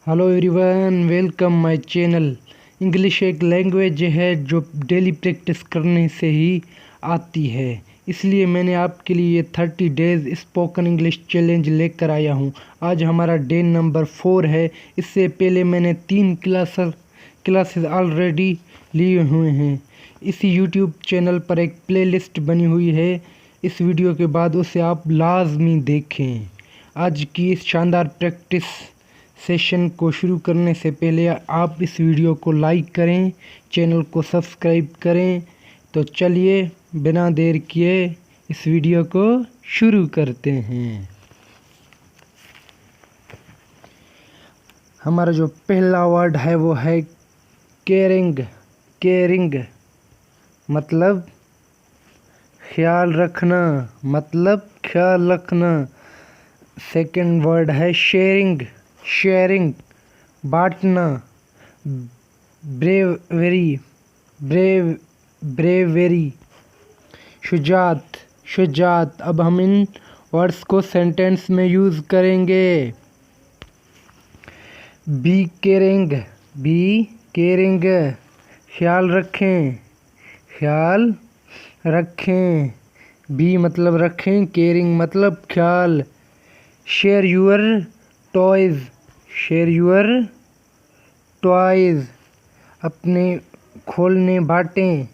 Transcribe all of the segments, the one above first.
Hello everyone, welcome my channel. English एक language है जो डेली प्रैक्टिस करने से ही आती है, इसलिए मैंने आपके लिए 30 डेज़ स्पोकन इंग्लिश चैलेंज लेकर आया हूँ। आज हमारा डे नंबर 4 है। इससे पहले मैंने 3 क्लासेस ऑलरेडी लिए हुए हैं। इसी यूट्यूब चैनल पर एक प्लेलिस्ट बनी हुई है, इस वीडियो के बाद उसे आप लाजमी देखें। आज की इस शानदार प्रैक्टिस सेशन को शुरू करने से पहले आप इस वीडियो को लाइक करें, चैनल को सब्सक्राइब करें। तो चलिए बिना देर किए इस वीडियो को शुरू करते हैं। हमारा जो पहला वर्ड है वो है केयरिंग। केयरिंग मतलब ख्याल रखना, ख्याल रखना। सेकंड वर्ड है शेयरिंग। शेयरिंग बांटना। ब्रेवरी ब्रेवरी शुजात। शुजात। अब हम इन वर्ड्स को सेंटेंस में यूज़ करेंगे। Be caring. बी केयरिंग ख्याल रखें, ख्याल रखें। बी मतलब रखें, केयरिंग मतलब ख्याल। Share your toys. Share your toys अपने खोलने बांटें,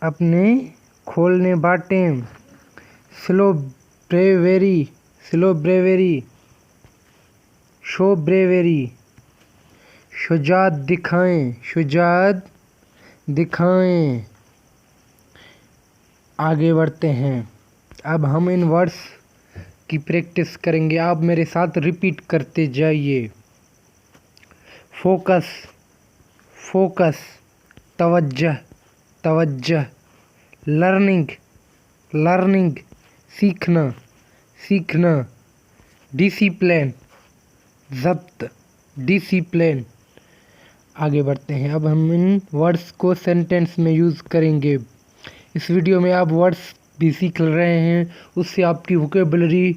अपने खोलने बांटें। Show bravery. Show bravery show bravery. शुजात दिखाएं। शुजात दिखाएं। आगे बढ़ते हैं। अब हम इन वर्ड्स की प्रैक्टिस करेंगे। आप मेरे साथ रिपीट करते जाइए। फोकस। फोकस तवज्जह। तवज्जह। लर्निंग। लर्निंग सीखना, सीखना। डिसिप्लिन ज़ब्त। डिसिप्लिन। आगे बढ़ते हैं। अब हम इन वर्ड्स को सेंटेंस में यूज़ करेंगे। इस वीडियो में आप वर्ड्स भी सीख रहे हैं, उससे आपकी वोकेबलरी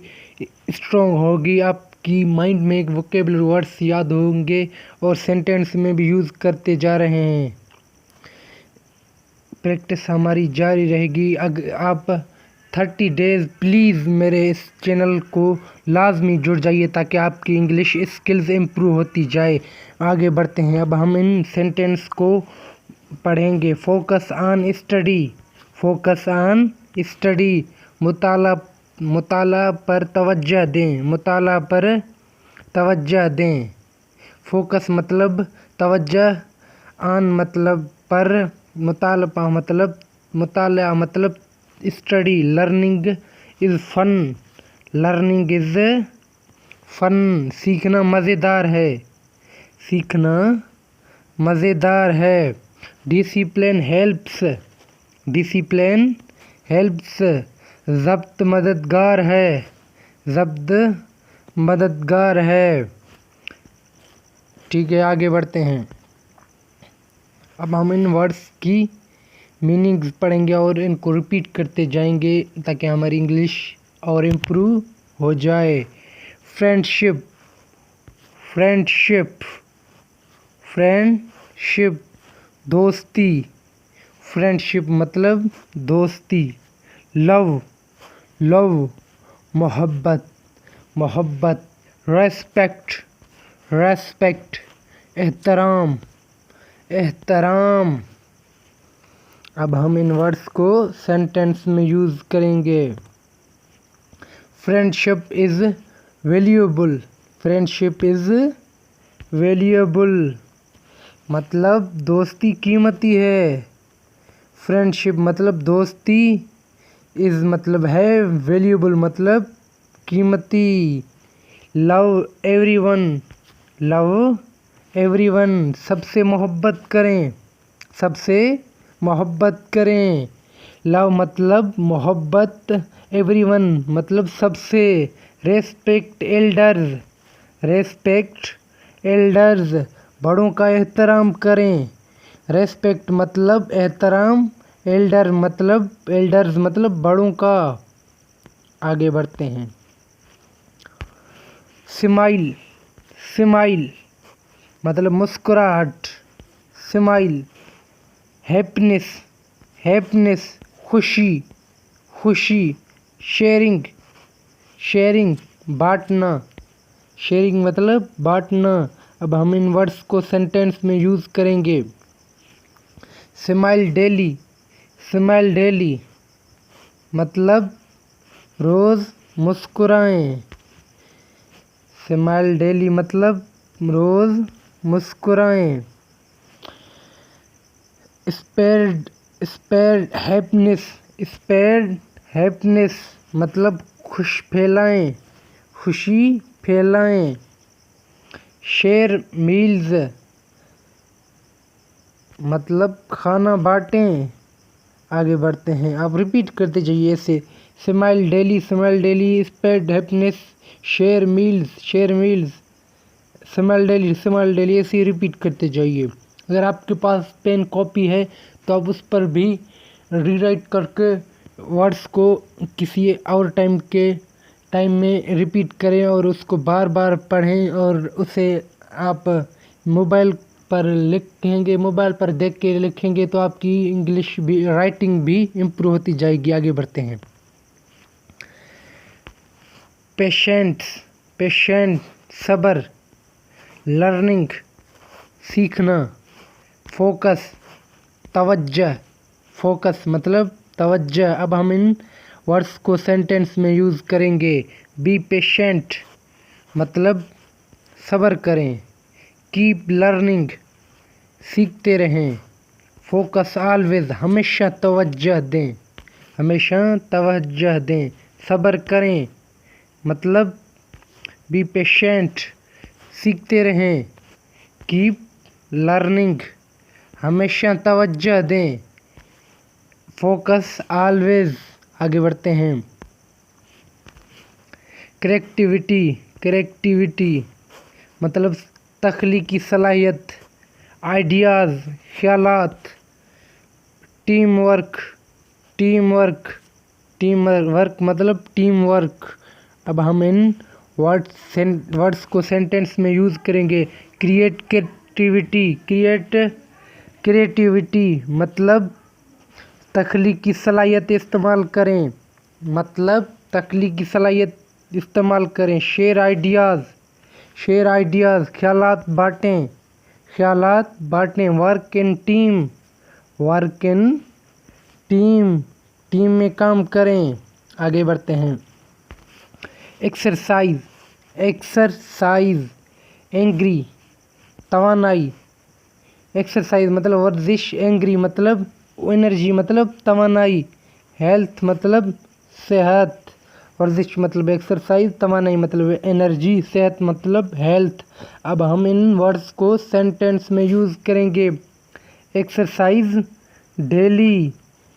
स्ट्रॉन्ग होगी, आपकी माइंड में एक वोकेबलरी वर्ड्स याद होंगे और सेंटेंस में भी यूज़ करते जा रहे हैं। प्रैक्टिस हमारी जारी रहेगी। अगर आप 30 डेज़ प्लीज़ मेरे इस चैनल को लाजमी जुड़ जाइए ताकि आपकी इंग्लिश स्किल्स इम्प्रूव होती जाए। आगे बढ़ते हैं। अब हम इन सेंटेंस को पढ़ेंगे। Focus on study. Focus on study मुताला पर तवज्जो दें। मुताला पर तवज्जो दें। फोकस मतलब तवज्जो, ऑन मतलब पर, मुताला मतलब study. Learning is fun. Learning is fun सीखना मज़ेदार है। सीखना मज़ेदार है। Discipline helps. डिसिप्लिन हेल्प्स ज़ब्त मददगार है। ज़ब्त मददगार है। ठीक है, आगे बढ़ते हैं। अब हम इन वर्ड्स की मीनिंग्स पढ़ेंगे और इनको रिपीट करते जाएंगे ताकि हमारी इंग्लिश और इम्प्रूव हो जाए। फ्रेंडशिप। फ्रेंडशिप। फ्रेंडशिप दोस्ती। फ्रेंडशिप मतलब दोस्ती। लव। लव मोहब्बत। मोहब्बत। रेस्पेक्ट। रेस्पेक्ट एहतराम। एहतराम। अब हम इन वर्ड्स को सेंटेंस में यूज़ करेंगे। Friendship is valuable. Friendship is valuable मतलब दोस्ती कीमती है। फ्रेंडशिप मतलब दोस्ती, इज़ मतलब है, वैल्यूएबल मतलब कीमती। Love everyone. लव एवरीवन सबसे मोहब्बत करें। सबसे मोहब्बत करें। लव मतलब मोहब्बत, एवरीवन मतलब सबसे। Respect elders. रेस्पेक्ट एल्डर्स बड़ों का एहतराम करें। रेस्पेक्ट मतलब एहतराम, एल्डर्स मतलब बड़ों का। आगे बढ़ते हैं। स्माइल। स्माइल मतलब मुस्कुराहट, स्माइल। हैप्पीनेस, हैप्पीनेस खुशी, खुशी। शेयरिंग, शेयरिंग बांटना, शेयरिंग मतलब बांटना। अब हम इन वर्ड्स को सेंटेंस में यूज़ करेंगे। स्माइल डेली, स्माइल डेली मतलब रोज़ मुस्कुराएं। स्माइल डेली मतलब रोज़ मुस्कुराएं। Spread, spread happiness, spread happiness मतलब खुश फैलाएं, खुशी फैलाएं। शेयर मील्स मतलब खाना बांटें। आगे बढ़ते हैं, आप रिपीट करते जाइए ऐसे। Smile daily, smile daily, spread happiness, share meals, share meals, smile daily, smile daily, ऐसे ही रिपीट करते जाइए। अगर आपके पास पेन कॉपी है तो आप उस पर भी रीराइट करके वर्ड्स को किसी और टाइम में रिपीट करें और उसको बार बार पढ़ें, और उसे आप मोबाइल पर लिखेंगे, मोबाइल पर देख के लिखेंगे तो आपकी इंग्लिश भी, राइटिंग भी इम्प्रूव होती जाएगी। आगे बढ़ते हैं। पेशेंस, पेशेंट सब्र। लर्निंग सीखना। फोकस तवज्जो, फोकस मतलब तवज्जो। अब हम इन वर्ड्स को सेंटेंस में यूज़ करेंगे। बी पेशेंट मतलब सब्र करें। कीप लर्निंग सीखते रहें। फोकस ऑलवेज हमेशा तवज्जो दें, हमेशा तवज्जो दें। सब्र करें मतलब बी पेशेंट सीखते रहें। कीप लर्निंग हमेशा तवज्जो दें। Focus always. आगे बढ़ते हैं। क्रिएटिविटी, क्रिएटिविटी मतलब तख्लीकी सलाहियत, आइडियाज़, ख्यालात। Team work, team work, team work मतलब टीम वर्क। अब हम इन वर्ड्स को सेंटेंस में यूज़ करेंगे। क्रिएटिविटी, क्रिएटिविटी मतलब तख्लीकी सलाहियत इस्तेमाल करें, मतलब तख्लीकी सलाहियत इस्तेमाल करें। शेयर आइडियाज़, शेयर आइडियाज़ ख्यालात बांटें, ख्यालात बांटें। Work in team, work in team, team में काम करें। आगे बढ़ते हैं। एक्सरसाइज, एक्सरसाइज एंग्री तवानाई। एक्सरसाइज मतलब वर्जिश, एंग्री मतलब एनर्जी मतलब तवानाई, हेल्थ मतलब सेहत। वर्जिश मतलब एक्सरसाइज, तवानाई मतलब एनर्जी, सेहत मतलब हेल्थ। अब हम इन वर्ड्स को सेंटेंस में यूज़ करेंगे। एक्सरसाइज डेली,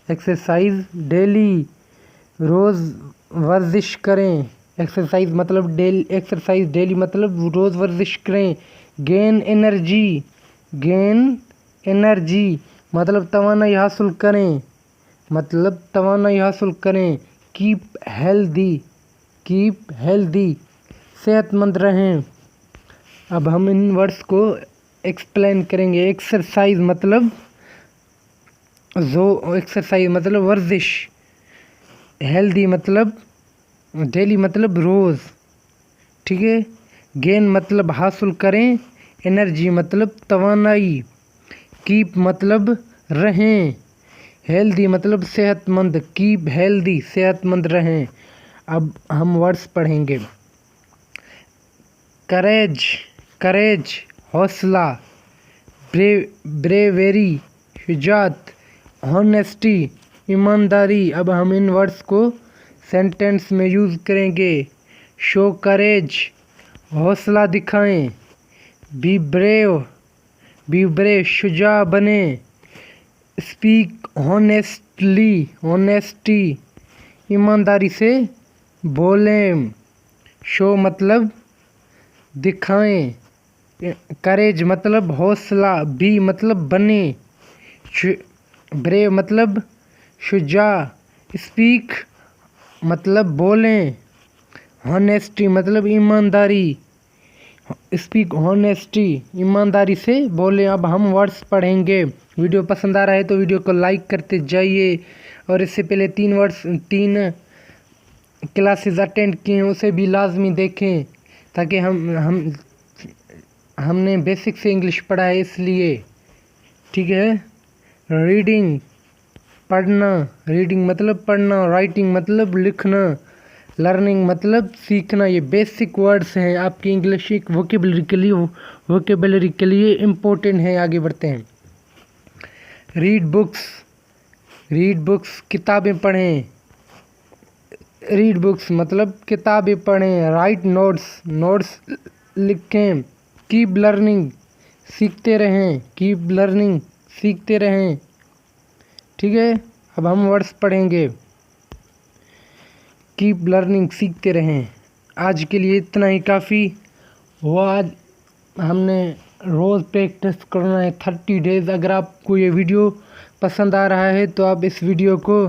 एक्सरसाइज डेली रोज़ वर्जिश करें। एक्सरसाइज मतलब डेली, एक्सरसाइज डेली मतलब रोज़ वर्जिश करें। गेन एनर्जी, गेन एनर्जी मतलब तवानाई हासिल करें, मतलब तवानाई हासिल करें। कीप हेल्दी, कीप हेल्दी सेहतमंद रहें। अब हम इन वर्ड्स को एक्सप्लेन करेंगे। एक्सरसाइज मतलब एक्सरसाइज मतलब वर्जिश। हेल्दी मतलब डेली मतलब रोज़, ठीक है। गेन मतलब हासिल करें। एनर्जी मतलब तवानाई। कीप मतलब रहें। हेल्दी मतलब सेहतमंद। कीप हेल्दी सेहतमंद रहें। अब हम वर्ड्स पढ़ेंगे। करेज, करेज हौसला। ब्रेवेरी शुजात। हॉनेस्टी ईमानदारी। अब हम इन वर्ड्स को सेंटेंस में यूज़ करेंगे। शो करेज हौसला दिखाएं। बी ब्रेव, बी ब्रेव शुजा बने। स्पीक हॉनेस्टली, हॉनेस्टी ईमानदारी से बोलें। शो मतलब दिखाएं। करेज मतलब हौसला। बी मतलब बने। ब्रेव मतलब शुजा। स्पीक मतलब बोलें। हॉनेस्टी मतलब ईमानदारी। स्पीक हॉनेस्टी, ईमानदारी से बोलें। अब हम वर्ड्स पढ़ेंगे। वीडियो पसंद आ रहा है तो वीडियो को लाइक करते जाइए। और इससे पहले 3 क्लासेस अटेंड किए हैं, उसे भी लाजमी देखें, ताकि हमने बेसिक से इंग्लिश पढ़ा है इसलिए, ठीक है। रीडिंग, पढ़ना, रीडिंग मतलब पढ़ना, राइटिंग मतलब लिखना, लर्निंग मतलब सीखना। ये बेसिक वर्ड्स हैं आपकी इंग्लिश की वोकेबलरी के लिए इम्पोर्टेंट है। आगे बढ़ते हैं। रीड बुक्स किताबें पढ़ें। रीड बुक्स मतलब किताबें पढ़ें। राइट नोट्स लिखें। कीप लर्निंग, सीखते रहें। ठीक है। अब हम वर्ड्स पढ़ेंगे। कीप लर्निंग, सीखते रहें। आज के लिए इतना ही काफ़ी हुआ। आज हमने रोज़ प्रैक्टिस करना है 30 डेज़। अगर आपको ये वीडियो पसंद आ रहा है तो आप इस वीडियो को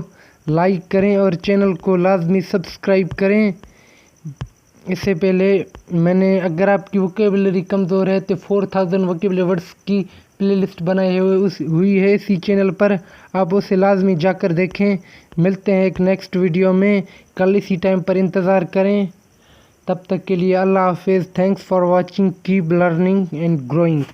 लाइक करें और चैनल को लाजमी सब्सक्राइब करें। इससे पहले अगर आपकी वोकेबलरी कमज़ोर है तो 4000 वोकेबलरी वर्ड्स की प्लेलिस्ट बनाई हुई है इसी चैनल पर, आप उसे लाजमी जाकर देखें। मिलते हैं एक नेक्स्ट वीडियो में, कल इसी टाइम पर इंतज़ार करें। तब तक के लिए अल्लाह हाफिज़। Thanks for watching. Keep learning and growing.